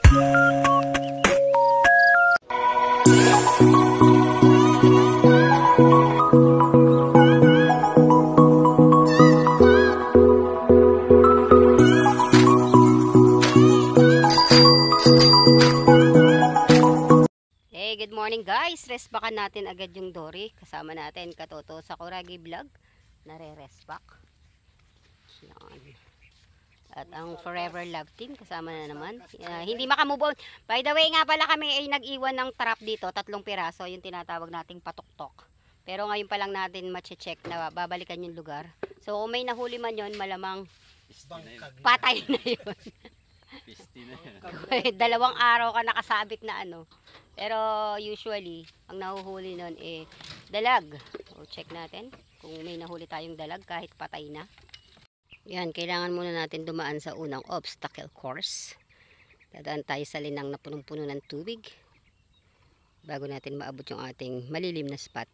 Good morning guys, rest backan natin agad yung dory. Kasama natin Katoto Sakuragi Vlog. Nare-rest back. Yan. At ang Forever Love Team kasama na naman. Hindi makamove on. By the way nga pala, kami ay nag-iwan ng trap dito, 3 piraso, yung tinatawag nating patuktok. Pero ngayon pa lang natin ma-check na babalikan yung lugar. So kung may nahuli man yon, malamang patay na yun. 2 araw ka nakasabit na ano. Pero usually, ang nahuhuli nun dalag. So, check natin kung may nahuli tayong dalag kahit patay na. Yan, kailangan muna natin dumaan sa unang obstacle course. Dadaan tayo sa linang na punong-puno ng tubig bago natin maabot yung ating malilim na spot.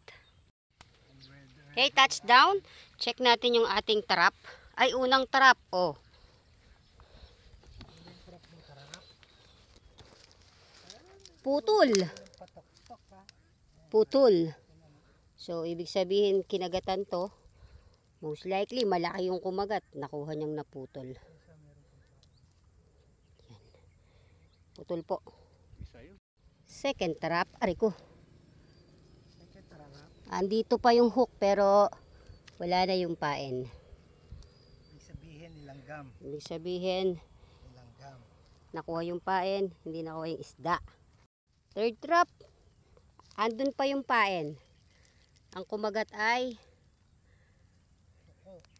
Okay, touchdown. Check natin yung ating trap. Ay, unang trap. Oh. Putol. Putol. So, ibig sabihin, kinagatan to. Most likely, malaki yung kumagat. Nakuha niyang naputol. Yan. Putol po. Second trap. Ari ko. Andito pa yung hook, pero wala na yung pain. Ibig sabihin, nilanggam. Ibig sabihin, nilanggam. Nakuha yung pain, hindi nakuha yung isda. Third trap, andun pa yung pain. Ang kumagat ay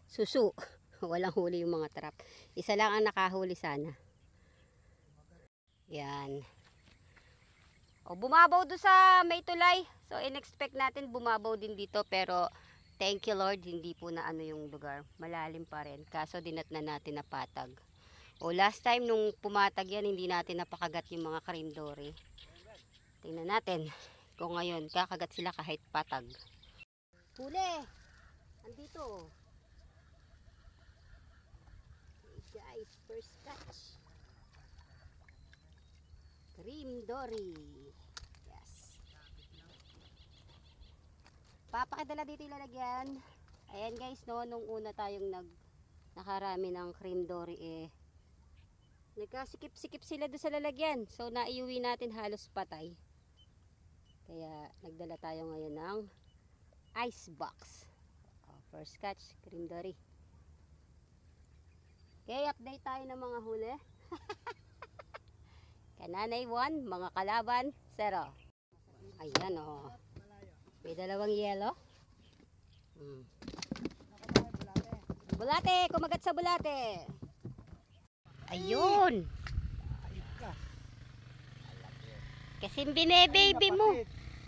susu. Walang huli yung mga trap. Isa lang ang nakahuli sana. Yan. O, bumabaw doon sa may tulay. So, in-expect natin bumabaw din dito. Pero, thank you Lord, hindi po na ano yung lugar. Malalim pa rin. Kaso, dinat na natin na patag. O, last time nung pumatag yan, hindi natin napakagat yung mga cream dory. Tingnan natin kung ngayon kakagat sila kahit patag. Huli! Andito. Okay guys, first catch. Cream dory. Yes. Papakidala dito ilalagyan. Ayan guys, no, nung una tayong nakarami ng cream dory nagkasikip-sikip sila doon sa lalagyan. So naiuwi natin halos patay. Kaya nagdala tayo ngayon ng ice box. First catch, cream dory. Okay, update tayo ng mga huli. Kananay 1, mga kalaban 0. Ayan o. May 2 yelo. Bulate, kumagat sa bulate. Ayun. Kasi bine-baby mo.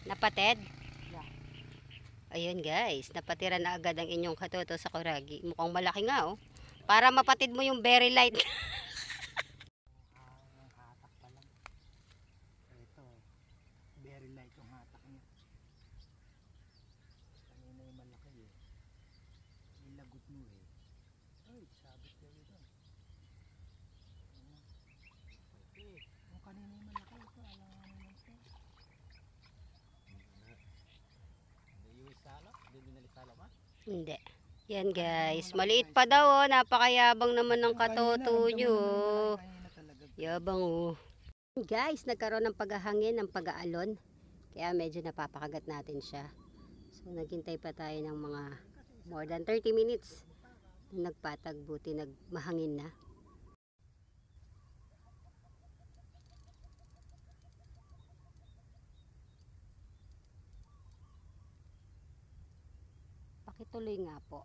Napatid? Ayun guys, napatira na agad ang inyong Katoto Sakuragi. Mukhang malaki nga oh. Para mapatid mo yung very light. Hatak pa lang. Ito, very light yung hatak niya. Kanina yung malaki eh. Nilagot mo eh. Ay, sabit kayo ito. Yung kanina yung malaki ito, alangan naman ito. Hindi. Yan guys, maliit pa daw oh. Napakayabang naman ng Katoto nyo. Yabang oh. Guys, nagkaroon ng paghahangin, ng pag-aalon. Kaya medyo napapakagat natin siya. So naghintay pa tayo ng mga more than 30 minutes. Nagpatag, buti nagmahangin na. Pakituloy nga po.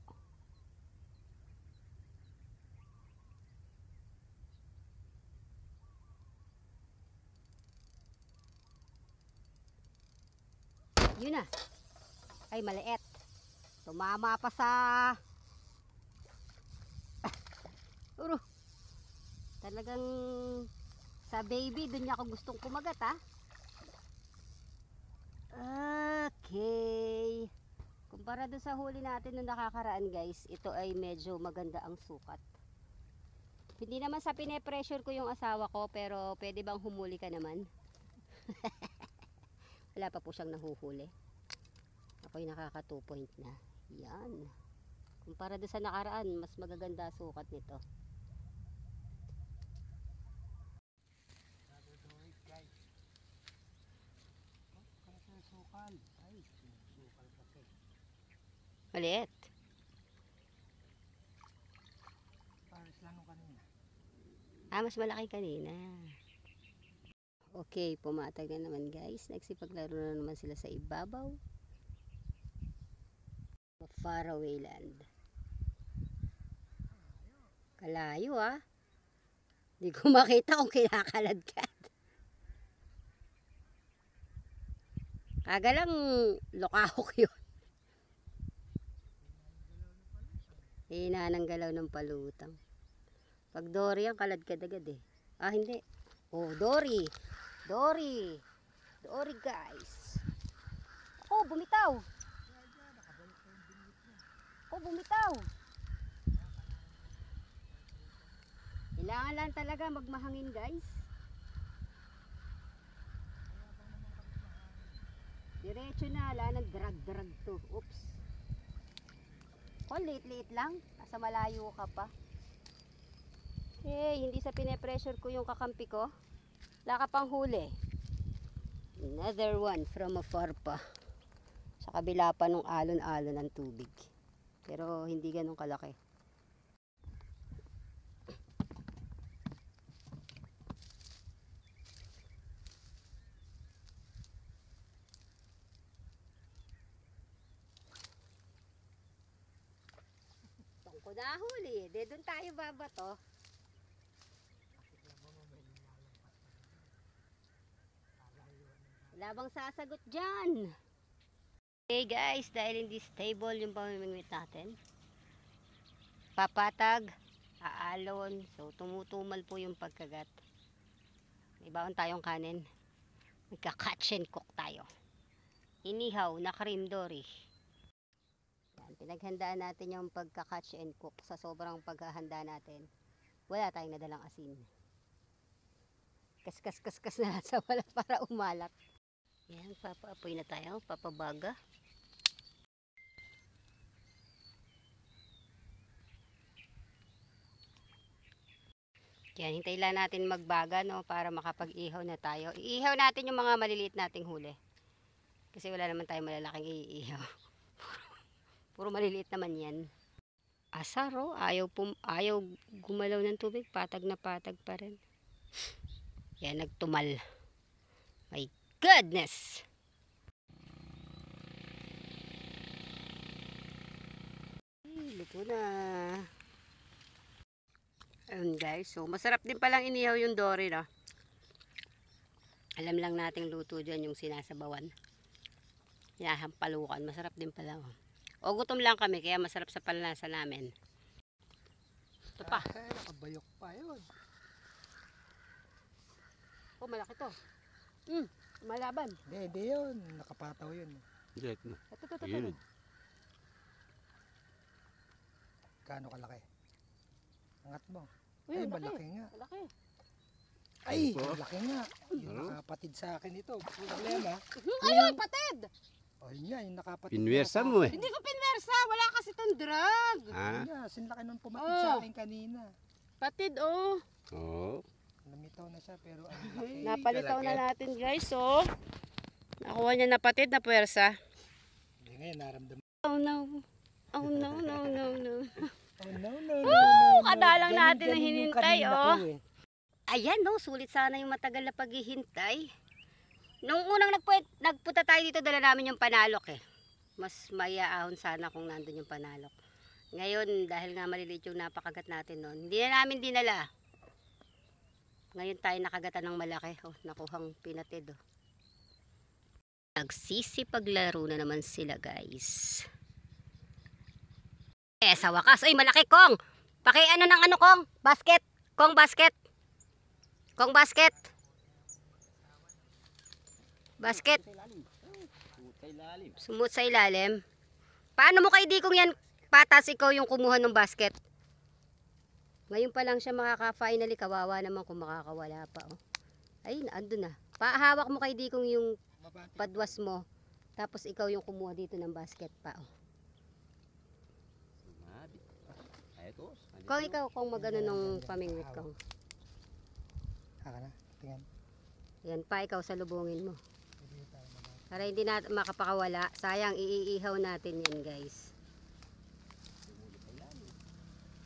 Yun na. Ay, maliit. Tumama pa sa talagang sa baby, dun niya ako gustong kumagat ha. Okay. Kumpara doon sa huli natin nung nakakaraan guys, ito ay medyo maganda ang sukat. Hindi naman sa pine-pressure ko yung asawa ko, pero pwede bang humuli ka naman? Wala pa po siyang nahuhuli. Ako'y nakaka 2 point na. Yan. Kumpara doon sa nakaraan, mas magaganda sukat nito. Nadudurit guys. Oh, kasi sukal. Ay, sukal kasi. Maliit. Pares lang nung kanina. Mas malaki kanina. Okay, pumatag na naman guys. Nagsipaglaro na naman sila sa ibabaw. Faraway land. Kalayo Hindi ko makita kung kinakaladkad. Kagalang lokahok yun. Hina ng galaw ng palutang. Pag dory ang kaladkad agad eh. Hindi. Dory. Dory. Dory guys. Bumitaw. Bumitaw. Kailangan lang talaga magmahangin guys. Diretso na, wala nang drag to. Oops. Liit-liit lang. Nasa malayo ka pa. Hindi sa pine-pressure ko yung kakampi ko. Wala ka pang huli. Another one from afar pa. Sa kabila pa nung alon-alon ng tubig. Pero hindi ganun kalaki. Doon ko nahuli. Doon tayo babato. Wala bang sasagot dyan? Okay guys, dahil hindi stable yung pamimingwit natin. Papatag, aalon, so tumutumal po yung pagkagat. May baon tayong kanin. Magka-catch and cook tayo. Inihaw na cream dory. Yan, pinaghandaan natin yung pagka-catch and cook. Sa sobrang paghahanda natin, wala tayong nadalang asin. Kas na sa wala para umalat. Yan, papaapoy na tayo, papabaga. Yan, hintay lang natin magbaga para makapag-ihaw na tayo. Iihaw natin yung mga maliliit nating huli. Kasi wala naman tayo malalaking iihaw. Puro maliliit naman yan. Asar ayaw gumalaw ng tubig. Patag na patag pa rin. Yan, nagtumal. My goodness! Luto na. Ayun guys, so masarap din palang inihaw yung dory Alam lang nating luto dyan yung sinasabawan. Hinahampalukan, masarap din pala O gutom lang kami, kaya masarap sa panlasa namin. Ito pa. Nakabayok pa yun. Malaki to. Malaban. Hindi yun. Nakapataw yun. Ito. Kano kalaki? Angat mo. Ay, malaki nga. Malaki. Ay, malaki nga. Yung nakapatid sa akin ito. Problema. Ayun, patid! Ayun nga, yung nakapatid. Pinwersa mo eh. Hindi ko pinwersa. Wala kasi itong drag. Ayun nga, sinlaki nung pumatid sa akin kanina. Patid, Oo. Namitaw na siya, pero ang laki. Napalitaw na natin guys, Nakuha niya na patid na puwersa. Hindi nga, naramdaman. Oh no. Oh no, no, no, no. Oh no, no, no, Kadalang natin na yung hinintay, kanina ko eh. Ayan, sulit sana yung matagal na paghihintay. Nung unang nagpunta tayo dito, dala namin yung panalok Mas mayaahon sana kung nandun yung panalok. Ngayon, dahil nga maliliit yung napakagat natin noon, hindi na namin dinala. Ngayon tayo nakagatan ng malaki. Nakuhang pinatid. Nagsisipaglaro na naman sila guys. Sa wakas. Ay, malaki Kong! Paki-ano ng Kong? Basket. Kong basket. Kong basket. Basket. Sumut sa ilalim. Paano mo kay di kong yan patas ikaw yung kumuha ng basket? Ngayon pa lang siya makaka-finally, kawawa naman kung makakawala pa. Oh. Ay, andun na. Pahawak mo kay Dikong yung Mabati. padwas mo. Tapos ikaw yung kumuha dito ng basket pa. Oh. Sumabi. Ay, ito. Kung ikaw, kung magano nung pamingwit kong. Haka na. Tingnan. Yan pa, ikaw salubungin mo. Hindi tayo mabati. Para hindi na makapakawala. Sayang, iihaw natin yan, guys.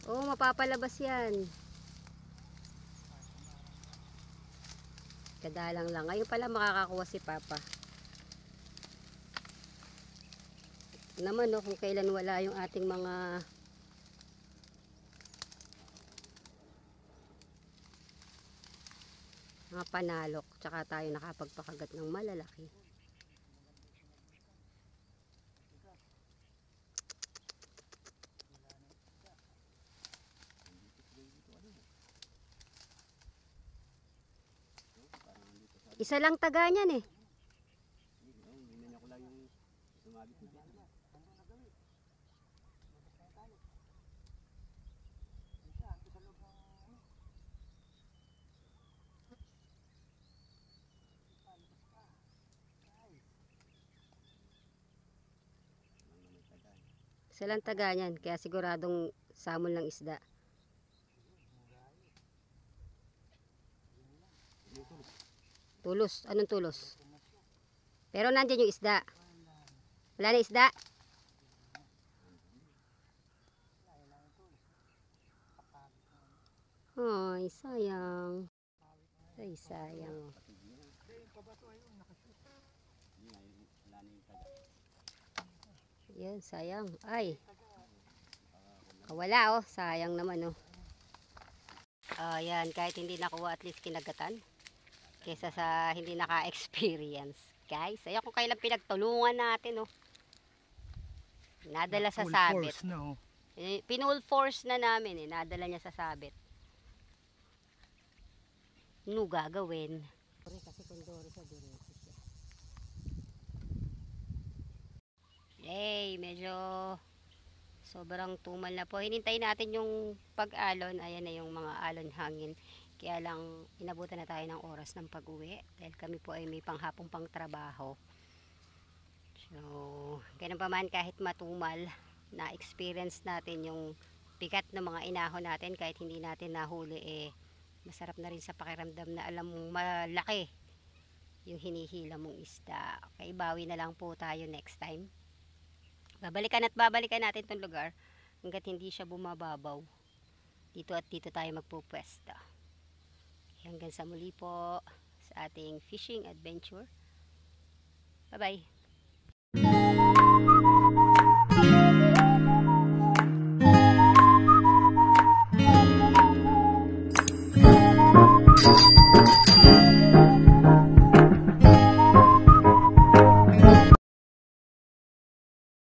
Oo, mapapalabas yan. Kadalang lang. Ngayon pala makakakuha si Papa. Naman no, kung kailan wala yung ating mga panalok. Tsaka tayo nakapagpakagat ng malalaki. Isa lang taga niyan eh. Ginanya ko lang yung sumabi ko. Isa lang taga niyan. Kaya siguradong samon ng isda. Tulos. Anong tulos? Pero nandyan yung isda. Wala na isda? Ay, sayang. Ay, sayang. Yan, sayang. Ay. Wala oh. Sayang naman oh. Yan, kahit hindi nakuha at least kinagatan. Kesa sa hindi naka-experience. Guys, ayan kung kailan pinagtulungan natin oh. Nadala sa Full sabit. force na, oh. Pinull force na namin eh. Nadala niya sa sabit. Ano gagawin? Kasi kondoro sa diretso siya. Yay, medyo sobrang tumal na po. Hinintay natin yung pag-alon. Ayan na yung mga alon hangin. Kaya lang inabutan na tayo ng oras ng pag-uwi. Dahil kami po ay may panghapong pang trabaho. So, ganun pa man kahit matumal, na-experience natin yung bigat ng mga inahon natin kahit hindi natin nahuli eh. Masarap na rin sa pakiramdam na alam mong malaki yung hinihila mong isda. Okay, bawi na lang po tayo next time. Babalikan at babalikan natin itong lugar hanggat hindi siya bumababaw. Dito at dito tayo magpupwesto. Hanggang sa muli po sa ating fishing adventure. Bye-bye!